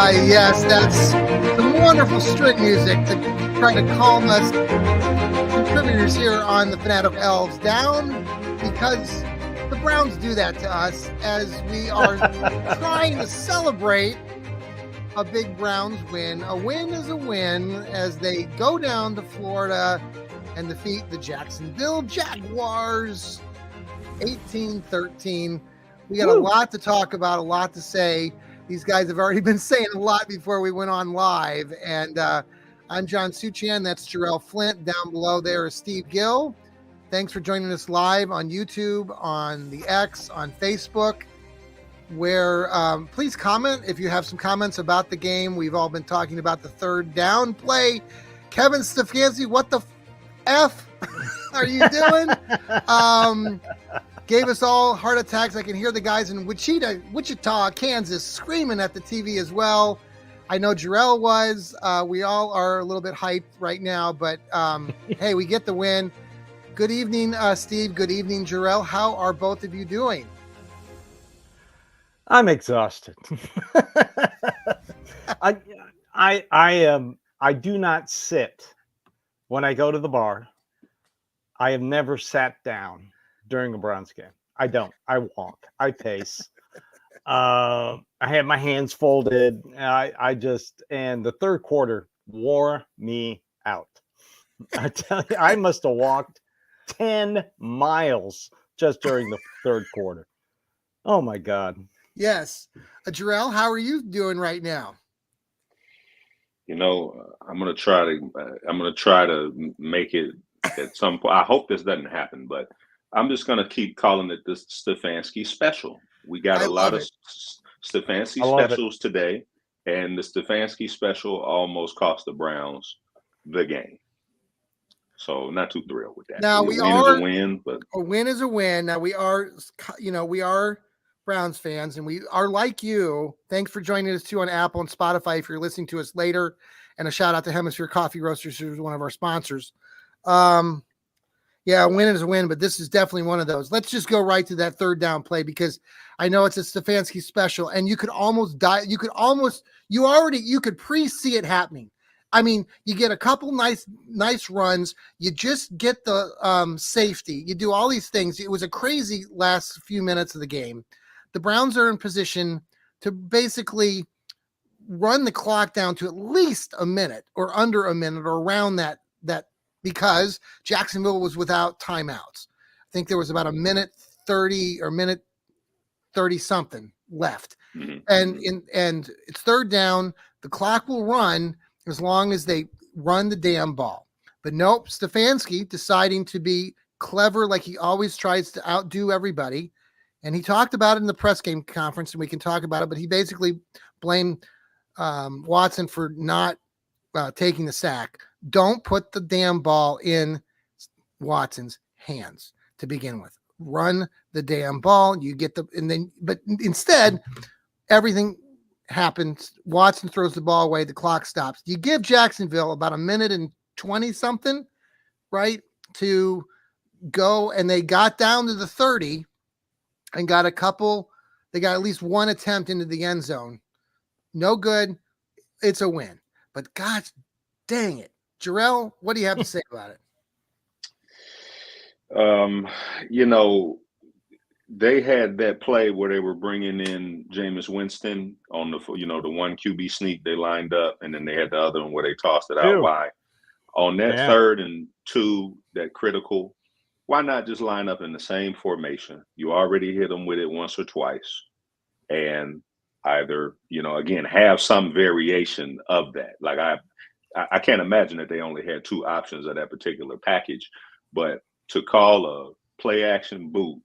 Yes, that's some wonderful string music to try to calm us contributors here on the Fanatical Elfz down, because the Browns do that to us as we are trying to celebrate a big Browns win. A win is a win as they go down to Florida and defeat the Jacksonville Jaguars 18-13. We got a lot to talk about, a lot to say. These guys have already been saying a lot before we went on live. And I'm John Suchan. That's Jarrell Flint. Down below there is Steve Gill. Thanks for joining us live on YouTube, on the X, on Facebook, where please comment if you have some comments about the game. We've all been talking about the third down play. Kevin Stefanski, what the F are you doing? Gave us all heart attacks. I can hear the guys in Wichita, Kansas screaming at the TV as well. I know Jarrell was. We all are a little bit hyped right now, but hey, we get the win. Good evening, Steve. Good evening, Jarrell. How are both of you doing? I'm exhausted. I do not sit when I go to the bar. I have never sat down during a Browns game. I don't. I walk. I pace. I have my hands folded. And the third quarter wore me out. I tell you, I must have walked 10 miles just during the third quarter. Oh my God. Yes. Jarrell, how are you doing right now? You know, I'm gonna try to make it at some point. I hope this doesn't happen, but I'm just gonna keep calling it the Stefanski special. We got a lot of Stefanski specials today, and the Stefanski special almost cost the Browns the game. So not too thrilled with that. Now a win is a win, but a win is a win. Now we are Browns fans, and we are like you. Thanks for joining us too on Apple and Spotify if you're listening to us later. And a shout out to Hemisphere Coffee Roasters, who's one of our sponsors. Yeah, a win is a win, but this is definitely one of those. Let's just go right to that third down play, because I know it's a Stefanski special, and you could almost die. You could pre-see it happening. I mean, you get a couple nice runs. You just get the safety. You do all these things. It was a crazy last few minutes of the game. The Browns are in position to basically run the clock down to at least a minute or under a minute or around that because Jacksonville was without timeouts. I think there was about a minute 30 or minute 30 something left. Mm-hmm. And it's third down. The clock will run as long as they run the damn ball. But nope, Stefanski deciding to be clever like he always tries to outdo everybody. And he talked about it in the press game conference, and we can talk about it, but he basically blamed Watson for not taking the sack. Don't put the damn ball in Watson's hands to begin with. Run the damn ball. You get but instead, everything happens. Watson throws the ball away. The clock stops. You give Jacksonville about a minute and 20 something, right, to go, and they got down to the 30 and got they got at least one attempt into the end zone. No good. It's a win. But gosh dang it. Jarrell, what do you have to say about it? They had that play where they were bringing in Jameis Winston on the one QB sneak. They lined up, and then they had the other one where they tossed it out wide. On that 3rd and 2, that critical, why not just line up in the same formation? You already hit them with it once or twice, and either, again, have some variation of that. Like I can't imagine that they only had 2 options of that particular package, but to call a play action boot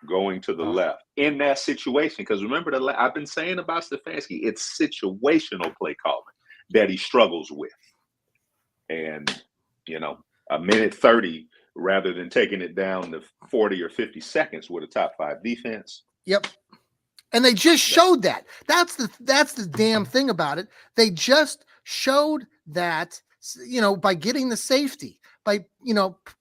going to the left in that situation, because remember I've been saying about Stefanski, it's situational play calling that he struggles with. And, a minute 30 rather than taking it down to 40 or 50 seconds with a top 5 defense. Yep. And they just showed that. That's the damn thing about it. They just showed that, by getting the safety, by,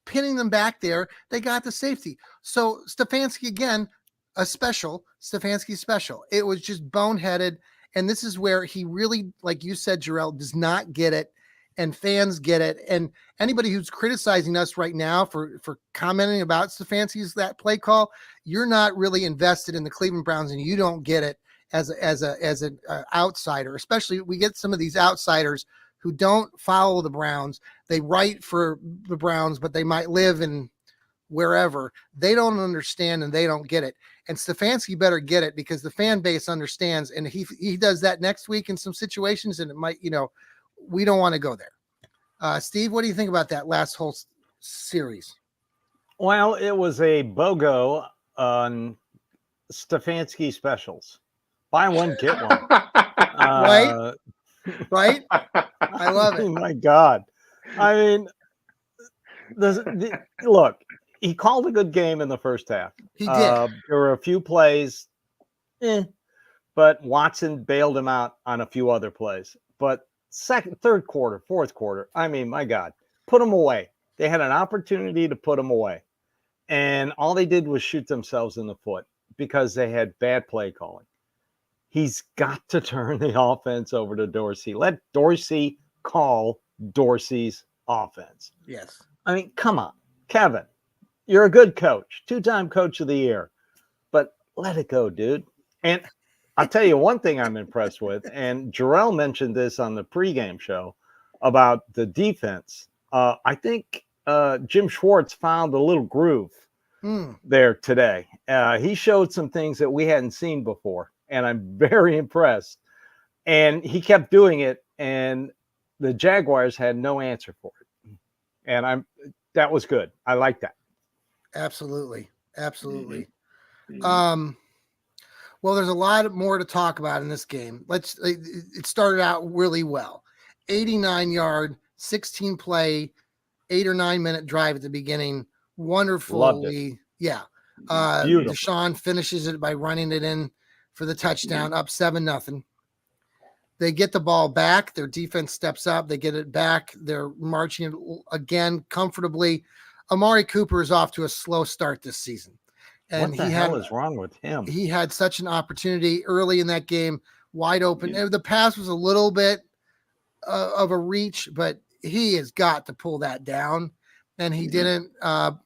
pinning them back there, they got the safety. So Stefanski, again, Stefanski special. It was just boneheaded. And this is where he really, like you said, Jarrell, does not get it. And fans get it. And anybody who's criticizing us right now for commenting about Stefanski's that play call, you're not really invested in the Cleveland Browns, and you don't get it as an outsider. Especially, we get some of these outsiders who don't follow the Browns. They write for the Browns, but they might live in wherever. They don't understand and they don't get it. And Stefanski better get it, because the fan base understands. And he does that next week in some situations, and it might, we don't want to go there. Steve, what do you think about that last whole series? Well, it was a BOGO on Stefanski specials. Buy one, get one. Right? I love it. Oh my God. I mean, look, he called a good game in the first half. He did. There were a few plays, but Watson bailed him out on a few other plays. But third quarter, fourth quarter, I mean, my God, put them away. They had an opportunity to put them away. And all they did was shoot themselves in the foot because they had bad play calling. He's got to turn the offense over to Dorsey. Let Dorsey call Dorsey's offense. Yes. I mean, come on, Kevin, you're a good coach, 2-time coach of the year, but let it go, dude. And I'll tell you one thing I'm impressed with, and Jarrell mentioned this on the pregame show about the defense. I think Jim Schwartz found a little groove there today. He showed some things that we hadn't seen before, and I'm very impressed. And he kept doing it, and the Jaguars had no answer for it. And that was good. I like that. Absolutely. Mm-hmm. Well, there's a lot more to talk about in this game. It started out really well. 89-yard, 16-play, 8 or 9 minute drive at the beginning. Wonderfully. Yeah. Beautiful. Deshaun finishes it by running it in for the touchdown, up 7-0. They get the ball back. Their defense steps up. They get it back. They're marching it again comfortably. Amari Cooper is off to a slow start this season. And what the hell is wrong with him? He had such an opportunity early in that game, wide open. Yeah. The pass was a little bit of a reach, but he has got to pull that down. And he didn't.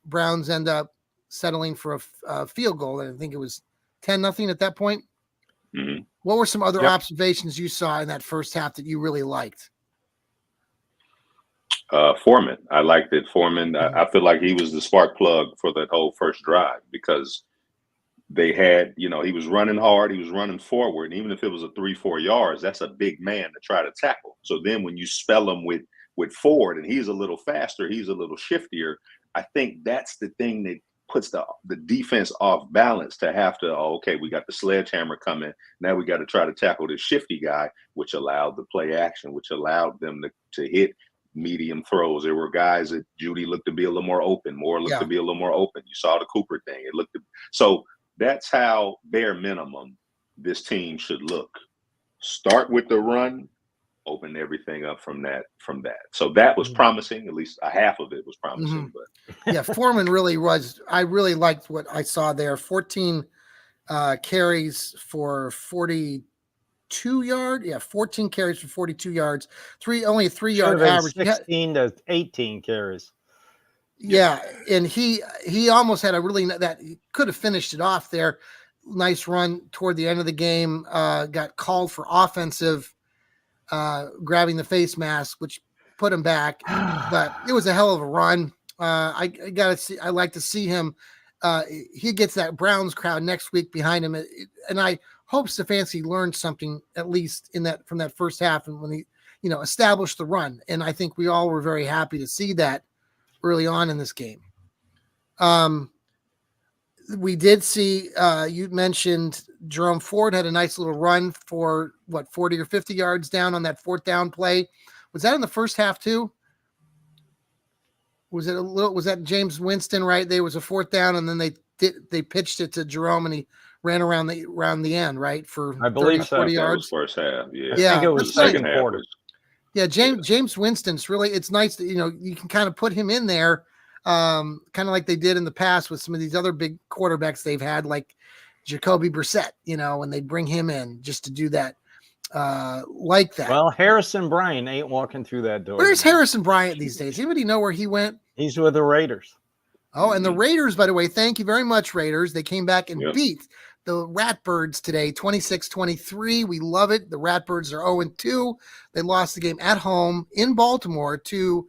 Browns end up settling for a field goal. And I think it was 10-0 at that point. Mm-hmm. What were some other observations you saw in that first half that you really liked? Foreman. I liked it. Foreman, I feel like he was the spark plug for that whole first drive, because they had, he was running hard. He was running forward. And even if it was a 3-4 yards, that's a big man to try to tackle. So then when you spell him with Ford, and he's a little faster, he's a little shiftier, I think that's the thing that puts the defense off balance, to have to, okay, we got the sledgehammer coming. Now we got to try to tackle this shifty guy, which allowed the play action, which allowed them to hit medium throws. There were guys that Judy looked to be a little more open, to be a little more open. You saw the Cooper thing. So that's how bare minimum this team should look. Start with the run, open everything up from that. So that was promising. At least a half of it was promising. Mm-hmm. But Foreman really was. I really liked what I saw there. 14 carries for 42 yard. 14 carries for 42 yards. Only a 3-yard average. 16 to 18 carries. Yeah, and he almost had he could have finished it off there. Nice run toward the end of the game. Got called for offensive, grabbing the face mask, which put him back. But it was a hell of a run. I like to see him. He gets that Browns crowd next week behind him, and I hope Stefanski learned something at least from that first half, and when he established the run. And I think we all were very happy to see that early on in this game. We did see, you mentioned Jerome Ford had a nice little run for 40 or 50 yards down on that fourth down play. Was that in the first half too? Was that James Winston, right? There was a fourth down, and then they pitched it to Jerome, and he ran around the end, right? For I believe 30, 40 yards. First half, I think it was second quarter. Yeah, James Winston's really, it's nice that you can kind of put him in there, kind of like they did in the past with some of these other big quarterbacks they've had, like Jacoby Brissett, when they bring him in just to do that. like that. Well, Harrison Bryant ain't walking through that door. Where's Harrison Bryant these days? Anybody know where he went? He's with the Raiders. Oh, and the Raiders, by the way, thank you very much, Raiders. They came back and Yep. beat the Ratbirds today, 26-23. We love it. The Ratbirds are 0-2. They lost the game at home in Baltimore to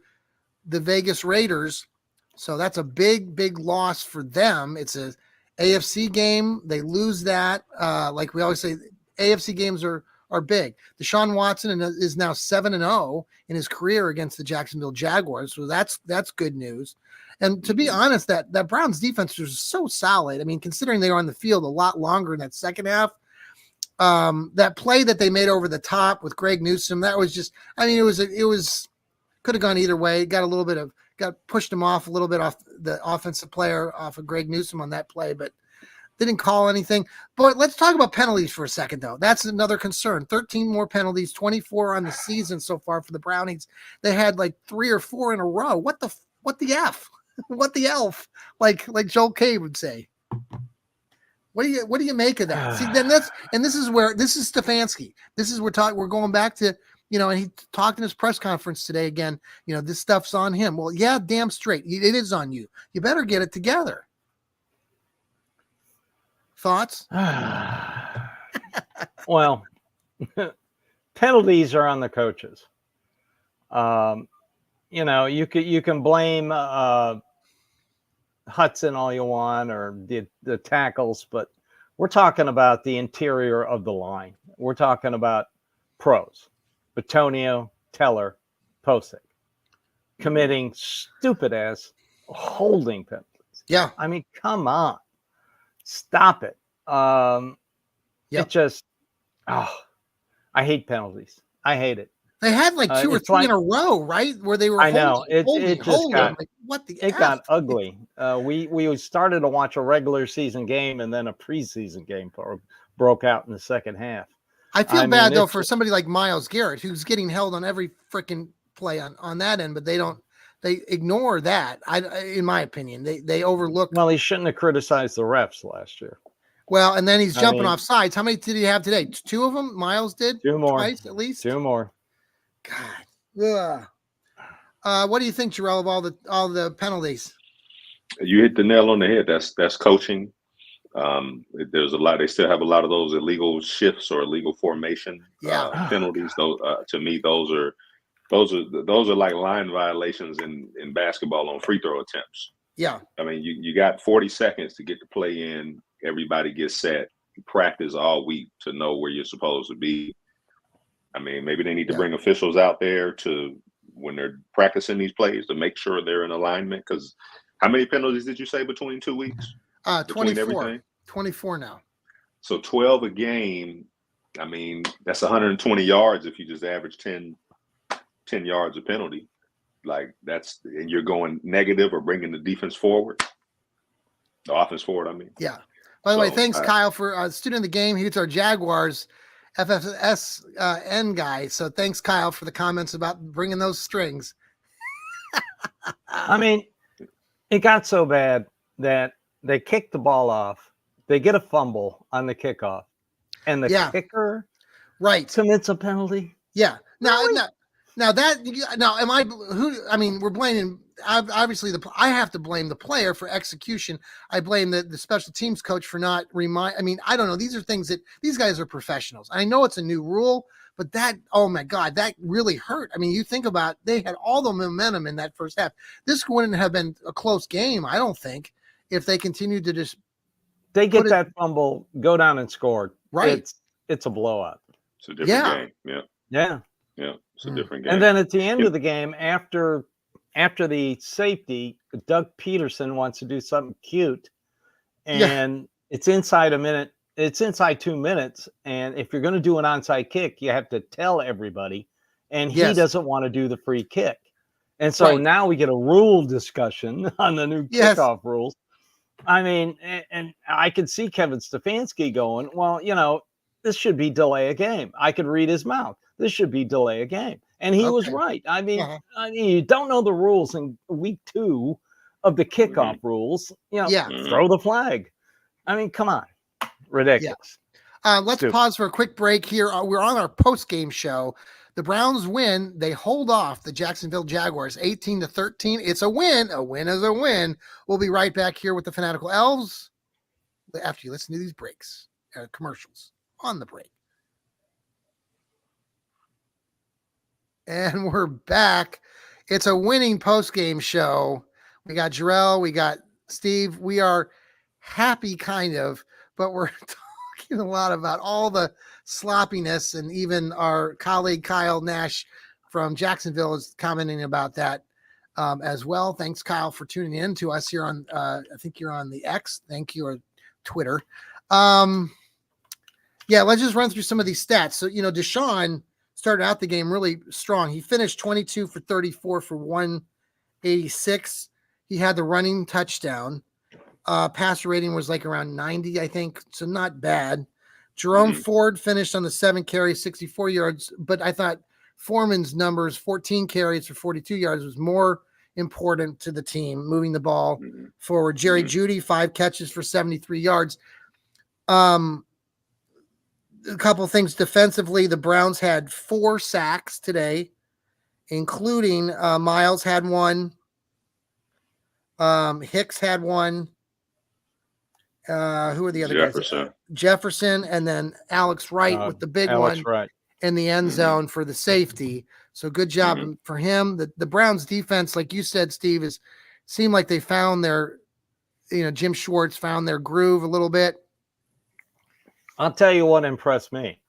the Vegas Raiders. So that's a big, big loss for them. It's a AFC game. They lose that. Like we always say, AFC games are big. Deshaun Watson is now 7-0 in his career against the Jacksonville Jaguars. So that's good news. And to be honest, that Browns defense was so solid. I mean, considering they were on the field a lot longer in that second half, that play that they made over the top with Greg Newsome, that was just, I mean, it was could have gone either way. Got pushed him off a little bit off the offensive player off of Greg Newsome on that play, but didn't call anything. But let's talk about penalties for a second, though. That's another concern. 13 more penalties, 24 on the season so far for the Brownies. They had like 3 or 4 in a row. What the F? What the elf? Like Joel K would say. What do you make of that? See, then this is Stefanski. This is we're going back to, and he talked in his press conference today again, this stuff's on him. Well, yeah, damn straight. It is on you. You better get it together. Thoughts? Well, penalties are on the coaches. You can blame Hudson all you want or the tackles, but we're talking about the interior of the line. We're talking about pros, Batonio, Teller, Posick, committing stupid ass holding penalties. Yeah. I mean, come on. Stop it. It just, I hate penalties. I hate it. They had like 2 or 3 in a row, right? Where they were holding. What the F? Got ugly. We started to watch a regular season game and then a preseason game broke out in the second half. I feel bad though for somebody like Myles Garrett who's getting held on every freaking play on that end, but they ignore that. In my opinion, they overlook. Well, he shouldn't have criticized the refs last year. Well, and then he's jumping off sides. How many did he have today? 2 of them. Myles did 2 more, twice at least. 2 more. God. What do you think, Jarrell, of all the penalties? You hit the nail on the head. That's coaching. There's a lot. They still have a lot of those illegal shifts or illegal formation penalties. Those to me, those are like line violations in basketball on free throw attempts. Yeah. I mean, you got 40 seconds to get the play in. Everybody gets set. You practice all week to know where you're supposed to be. I mean, maybe they need to bring officials out there to when they're practicing these plays to make sure they're in alignment. Because how many penalties did you say between 2 weeks? 24. 24 now. So 12 a game. I mean, that's 120 yards if you just average 10 yards of penalty. Like and you're going negative or bringing the defense forward. The offense forward, I mean. Yeah. By the way, thanks, Kyle, for student of the game. He's our Jaguars FFSN guy. So thanks, Kyle, for the comments about bringing those strings. I mean, it got so bad that they kicked the ball off. They get a fumble on the kickoff, and the kicker commits a penalty. Yeah. Now, we're blaming, obviously I have to blame the player for execution. I blame the special teams coach for not I don't know. These are things that these guys are professionals. I know it's a new rule, but oh my God, that really hurt. I mean, you think about, they had all the momentum in that first half. This wouldn't have been a close game, I don't think, if they continued to just. They get that fumble, go down and score. Right. It's a blowout. It's a different game. Yeah. Yeah, it's a different game. And then at the end of the game, after the safety, Doug Peterson wants to do something cute, and it's inside a minute. It's inside 2 minutes, and if you're going to do an onside kick, you have to tell everybody, and he doesn't want to do the free kick. And so now we get a rule discussion on the new kickoff rules. I mean, and I could see Kevin Stefanski going, well, this should be delay a game. I could read his mouth. This should be delay a game. And he was right. I mean, you don't know the rules in week 2 of the kickoff rules. Throw the flag. I mean, come on. Ridiculous. Let's pause for a quick break here. We're on our post-game show. The Browns win. They hold off the Jacksonville Jaguars 18-13. It's a win. A win is a win. We'll be right back here with the Fanatical Elves after you listen to these breaks, commercials on the break. And we're back. It's a winning post-game show. We got Jarrell. We got Steve. We are happy, kind of, but we're talking a lot about all the sloppiness, and even our colleague Kyle Nash from Jacksonville is commenting about that as well. Thanks, Kyle, for tuning in to us here on, I think you're on the X. Thank you, or Twitter. Yeah, let's just run through some of these stats. So, Deshaun started out the game really strong. He finished 22 for 34 for 186. He had the running touchdown. Passer rating was like around 90, I think. So not bad. Jerome Ford finished on the 7 carries, 64 yards. But I thought Foreman's numbers, 14 carries for 42 yards, was more important to the team, moving the ball forward. Jerry Jeudy, 5 catches for 73 yards. A couple of things defensively. The Browns had 4 sacks today, including Miles had 1. Hicks had 1. Who are the other guys? Jefferson, and then Alex Wright with the big one in the end zone for the safety. So good job for him. The Browns defense, like you said, Steve, seemed like they found their, Jim Schwartz found their groove a little bit. I'll tell you what impressed me.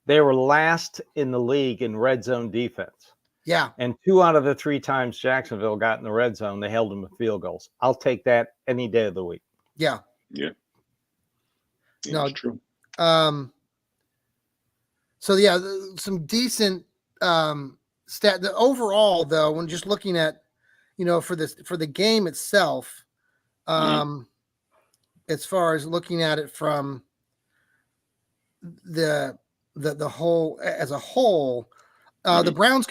They were last in the league in red zone defense. Yeah. And 2 out of the 3 times Jacksonville got in the red zone, they held them with field goals. I'll take that any day of the week. Yeah. Yeah. No, that's true. So some decent stat. The overall, though, when just looking at, for the game itself, as far as looking at it from the whole as a whole, the Browns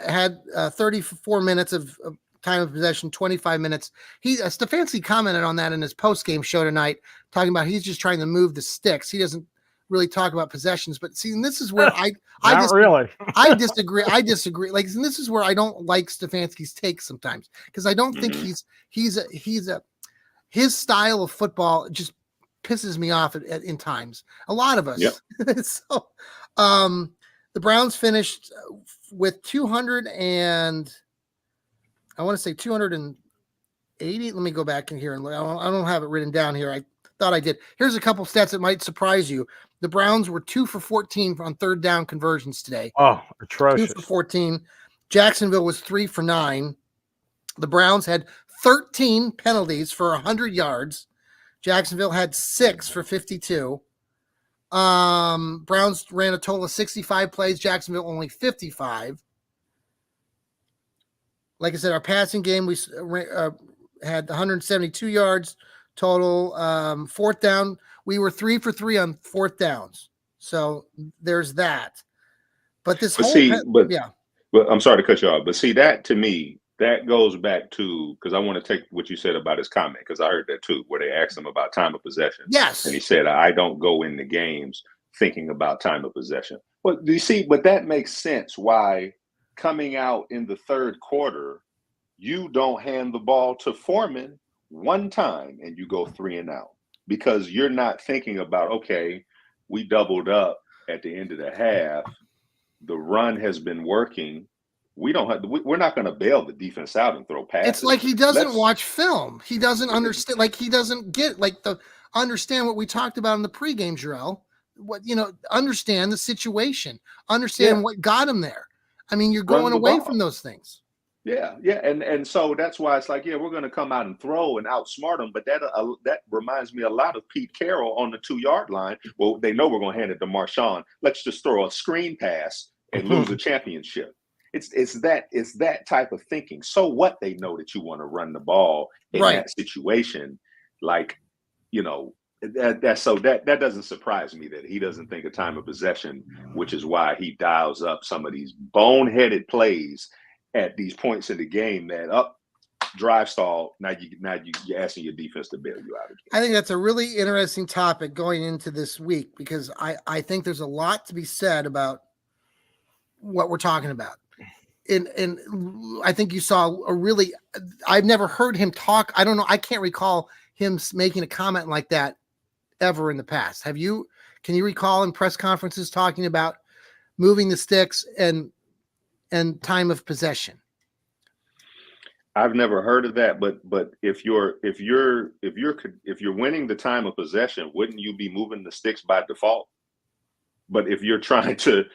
had 34 minutes of time of possession, 25 minutes. Stefanski commented on that in his post-game show tonight, talking about he's just trying to move the sticks. He doesn't really talk about possessions, but see, and this is where I disagree. I disagree. Like, and this is where I don't like Stefanski's take sometimes, because I don't think his style of football just pisses me off in times. A lot of us. Yep. So, the Browns finished with 280. Let me go back in here and look. I don't have it written down here. I thought I did. Here's a couple stats that might surprise you. The Browns were 2 for 14 on third down conversions today. Oh, atrocious. 2 for 14. Jacksonville was 3 for 9. The Browns had 13 penalties for 100 yards. Jacksonville had 6 for 52. Browns ran a total of 65 plays. Jacksonville only 55. Like I said, our passing game, we had 172 yards total. Fourth down, we were 3 for 3 on fourth downs. So there's that. But this but I'm sorry to cut you off. But see, that to me, that goes back to, because I want to take what you said about his comment, because I heard that too, where they asked him about time of possession. Yes. And he said, I don't go into games thinking about time of possession. Well, you see, but that makes sense why coming out in the third quarter, you don't hand the ball to Foreman one time and you go 3 and out, because you're not thinking about, okay, we doubled up at the end of the half. The run has been working. We're not going to bail the defense out and throw passes. It's like he doesn't watch film. He doesn't understand. Like, he doesn't get understand what we talked about in the pregame, Jarrell. Understand the situation. Understand what got him there. I mean, you're going away from those things. Yeah. And so that's why it's like, we're going to come out and throw and outsmart them. But that reminds me a lot of Pete Carroll on the 2-yard line. Well, they know we're going to hand it to Marshawn. Let's just throw a screen pass and lose a championship. It's that type of thinking. So what, they know that you want to run the ball in that situation. Like, that doesn't surprise me that he doesn't think of time of possession, which is why he dials up some of these boneheaded plays at these points in the game that drive stall. Now you're asking your defense to bail you out again. I think that's a really interesting topic going into this week because I think there's a lot to be said about what we're talking about. And I think you saw I've never heard him talk. I don't know. I can't recall him making a comment like that ever in the past. Can you recall in press conferences talking about moving the sticks and time of possession? I've never heard of that, but if you're winning the time of possession, wouldn't you be moving the sticks by default? But if you're trying to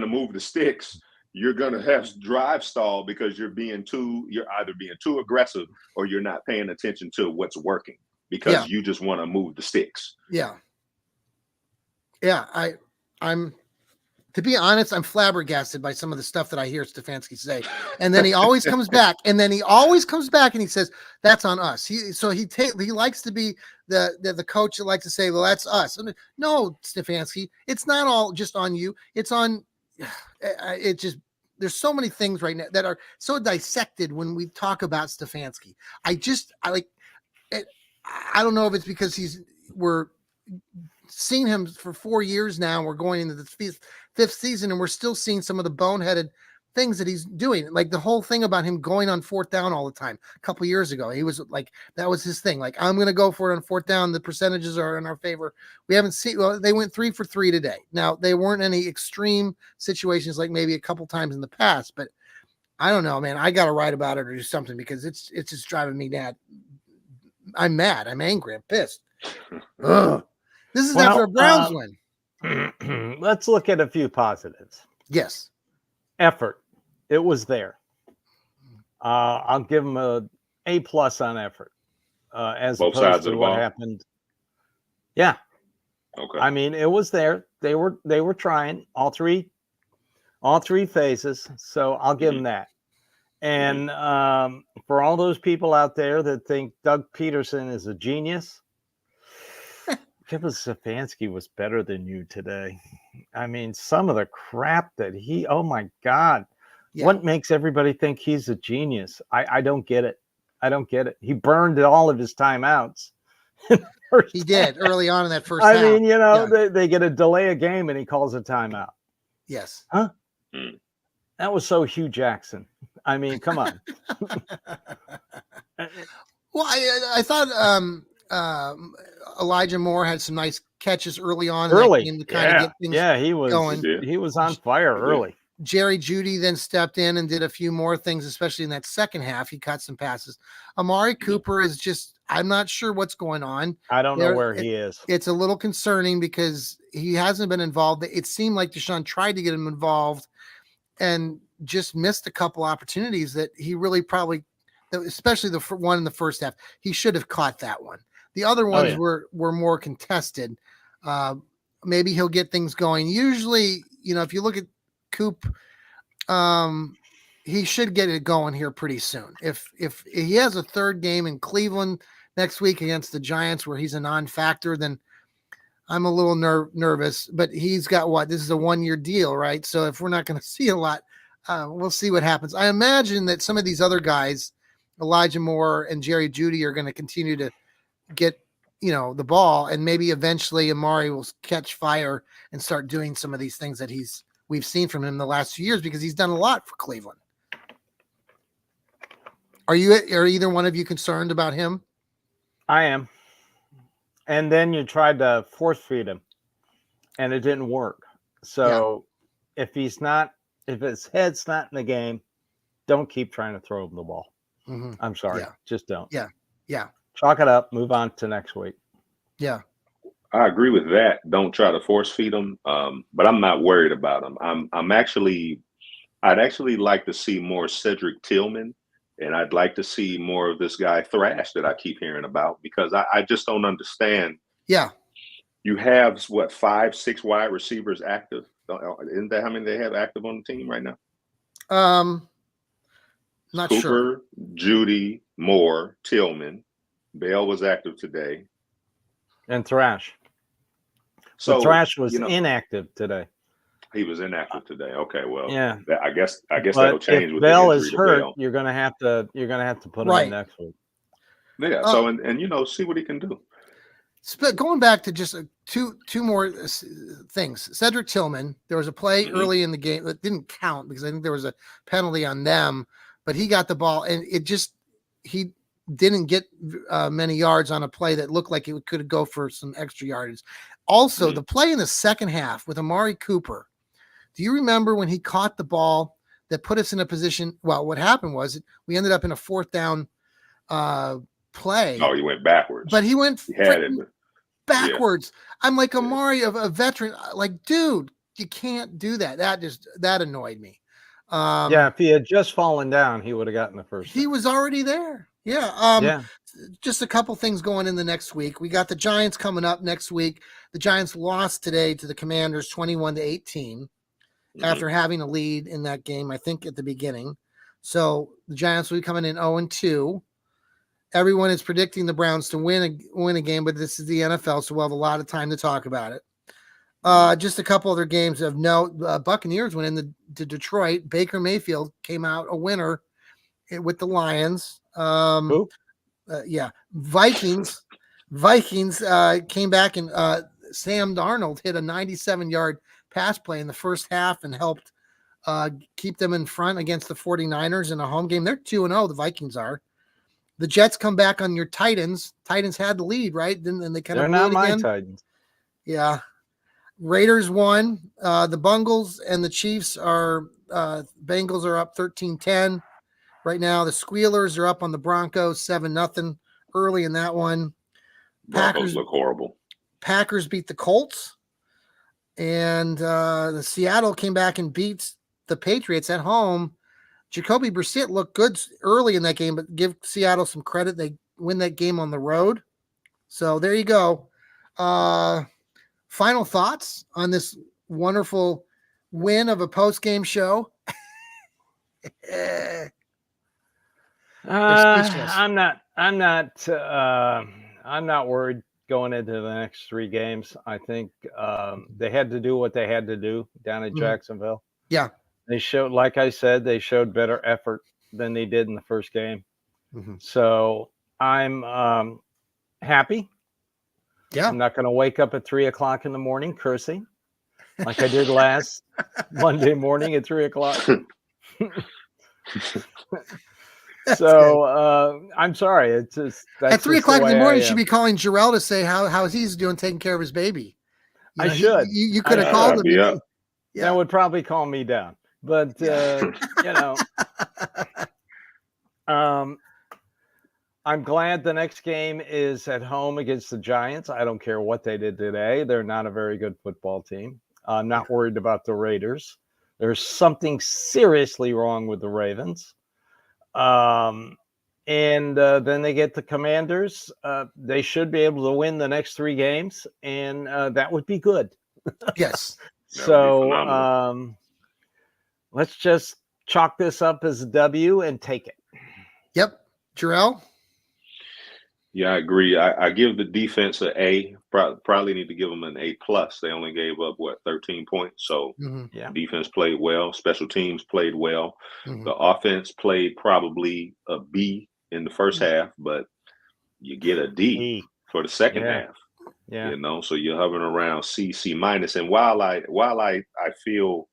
move the sticks, you're gonna have drive stall because you're either being too aggressive or you're not paying attention to what's working because you just want to move the sticks. Yeah. I'm to be honest, I'm flabbergasted by some of the stuff that I hear Stefanski say. And then he always comes back and he says, that's on us. He likes to be the coach that likes to say, well, that's us. And no, Stefanski, it's not all just on you. It's on, there's so many things right now that are so dissected when we talk about Stefanski. I don't know if it's because we're seeing him for 4 years now. We're going into the fifth season and we're still seeing some of the boneheaded things that he's doing. Like the whole thing about him going on fourth down all the time. A couple of years ago, he was like, that was his thing. Like, I'm going to go for it on fourth down. The percentages are in our favor. We haven't seen, they went 3 for 3 today. Now they weren't any extreme situations like maybe a couple times in the past, but I don't know, man, I got to write about it or do something because it's just driving me mad. I'm mad. I'm angry. I'm pissed. Ugh. This is after a Browns win. Let's look at a few positives. Yes. Effort. It was there. I'll give them a A+ on effort. As both opposed sides to of the what ball. happened. Yeah. Okay. I mean, it was there. They were trying all three phases. So I'll give them that. And for all those people out there that think Doug Peterson is a genius, Kevin Stefanski was better than you today. I mean, some of the crap that oh my God. Yeah. What makes everybody think he's a genius? I don't get it. I don't get it. He burned all of his timeouts. He did early on in that first half. I mean, they get a delay a game and he calls a timeout. Yes. Huh? That was so Hugh Jackson. I mean, come on. Well, I thought Elijah Moore had some nice catches early on. Early. To kind of get things he was going. He was on fire early. Jerry Jeudy then stepped in and did a few more things, especially in that second half. He caught some passes. Amari Cooper is just, I'm not sure what's going on. I don't know where he is. It's a little concerning because he hasn't been involved. It seemed like Deshaun tried to get him involved and just missed a couple opportunities that he really probably, especially the one in the first half, he should have caught that one. The other ones were more contested. Maybe he'll get things going. Usually, if you look at Coop, he should get it going here pretty soon. If he has a third game in Cleveland next week against the Giants where he's a non-factor, then I'm a little nervous. But he's got this is a 1-year deal, right? So if we're not going to see a lot, we'll see what happens. I imagine that some of these other guys, Elijah Moore and Jerry Jeudy, are going to continue to get the ball, and maybe eventually Amari will catch fire and start doing some of these things that we've seen from him the last few years because he's done a lot for Cleveland. Are either one of you concerned about him? I am. And then you tried to force feed him and it didn't work. So if his head's not in the game, don't keep trying to throw him the ball. Mm-hmm. I'm sorry. Yeah. Just don't. Yeah. Chalk it up. Move on to next week. Yeah. I agree with that. Don't try to force feed them. But I'm not worried about them. I'd actually like to see more Cedric Tillman, and I'd like to see more of this guy Thrash that I keep hearing about because I just don't understand. Yeah. You have 5, 6 wide receivers active. Isn't that how many they have active on the team right now? Not Cooper, sure. Jeudy, Moore, Tillman. Bell was active today. And Thrash. So Thrash was inactive today. He was inactive today. Okay, well, Yeah. I guess But that'll change if with Bell the injury is to hurt, Bell. you're gonna have to put him Right. in next week. Yeah. So and see what he can do. Going back to just two more things. Cedric Tillman, there was a play early in the game that didn't count because I think there was a penalty on them, but he got the ball and he didn't get many yards on a play that looked like it could go for some extra yardage. Also, the play in the second half with Amari Cooper. Do you remember when he caught the ball that put us in a position? Well, what happened was we ended up in a fourth down play. Oh, he went backwards. But he went backwards. Yeah. I'm like, Amari, a veteran, like, dude, you can't do that. That annoyed me. If he had just fallen down, he would have gotten the first. He was already there. Yeah. Just a couple things going in the next week. We got the Giants coming up next week. The Giants lost today to the Commanders 21-18 after having a lead in that game, I think, at the beginning. So the Giants will be coming in 0-2. Everyone is predicting the Browns to win a game, but this is the NFL, so we'll have a lot of time to talk about it. Just a couple other games of note. Buccaneers went to Detroit. Baker Mayfield came out a winner with the Lions. Vikings came back and Sam Darnold hit a 97-yard pass play in the first half and helped keep them in front against the 49ers in a home game. They're 2-0, the Vikings are. The Jets come back on your Titans. Titans had the lead, right? Then they kind of blew it again. They're not my Titans. Yeah. Raiders won. The Bengals and the Chiefs Bengals are up 13-10 right now. The Squealers are up on the Broncos 7-0 early in that one. Broncos look horrible. Packers beat the Colts. And the Seattle came back and beat the Patriots at home. Jacoby Brissett looked good early in that game, but give Seattle some credit. They win that game on the road. So there you go. Final thoughts on this wonderful win of a post-game show? I'm not worried going into the next three games. I think they had to do what they had to do down at Jacksonville. Yeah. They showed, like I said, they showed better effort than they did in the first game. So I'm happy. Yeah. I'm not going to wake up at 3:00 in the morning cursing like I did last Monday morning at 3:00. So I'm sorry. It's just at 3:00 in the morning. You should be calling Jarrell to say how he's doing, taking care of his baby. I should. You could have called him. Yeah. That would probably calm me down. But I'm glad the next game is at home against the Giants. I don't care what they did today. They're not a very good football team. I'm not worried about the Raiders. There's something seriously wrong with the Ravens. And then they get the Commanders. They should be able to win the next three games, and that would be good. Yes. So let's just chalk this up as a W and take it. Yep. Jarrell? Yeah, I agree. I give the defense an A. Probably need to give them an A+. They only gave up, 13 points? So defense played well. Special teams played well. The offense played probably a B in the first half, but you get a D for the second half. Yeah. So you're hovering around C minus. And while I feel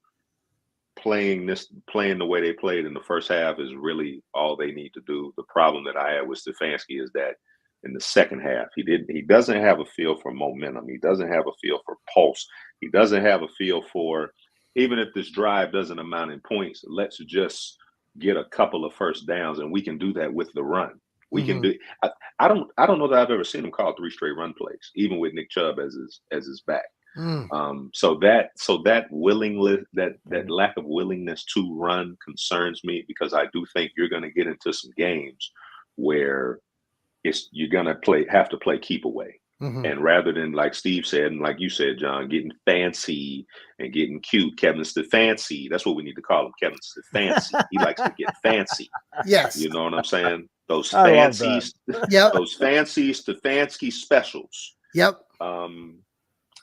playing the way they played in the first half is really all they need to do. The problem that I had with Stefanski is that in the second half, he doesn't have a feel for momentum. He doesn't have a feel for pulse. He doesn't have a feel for, even if this drive doesn't amount in points, let's just get a couple of first downs, and we can do that with the run. We can do. I don't know that I've ever seen him call 3 straight run plays, even with Nick Chubb as his back. So that willingness, that lack of willingness to run concerns me, because I do think you're going to get into some games where you're going to have to play keep away. And rather than, like Steve said, and like you said, John, getting fancy and getting cute, Kevin Stefanski, that's what we need to call him, Kevin Stefanski. He likes to get fancy. Yes. You know what I'm saying? Those fancy Stefanski specials. Yep.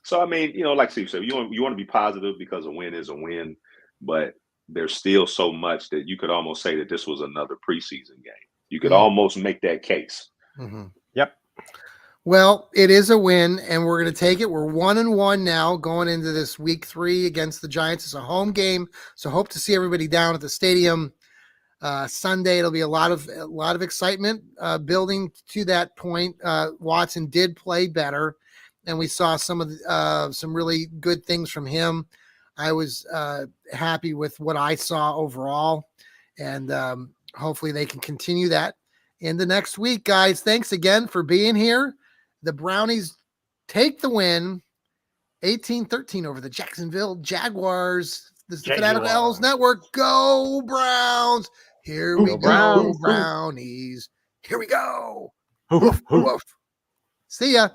So I mean, like Steve said, you want to be positive because a win is a win, but there's still so much that you could almost say that this was another preseason game. You could almost make that case. Mm-hmm. Yep. Well, it is a win, and we're going to take it. We're 1-1 now going into this week 3 against the Giants. It's a home game, so hope to see everybody down at the stadium Sunday. It'll be a lot of excitement building to that point. Watson did play better, and we saw some really good things from him. I was happy with what I saw overall, and hopefully they can continue that in the next week, guys. Thanks again for being here. The Brownies take the win 18-13 over the Jacksonville Jaguars. This is the Fanatical Elfz Network. Go Browns. Here we go, Brownies. Here we go. Woof, woof. See ya.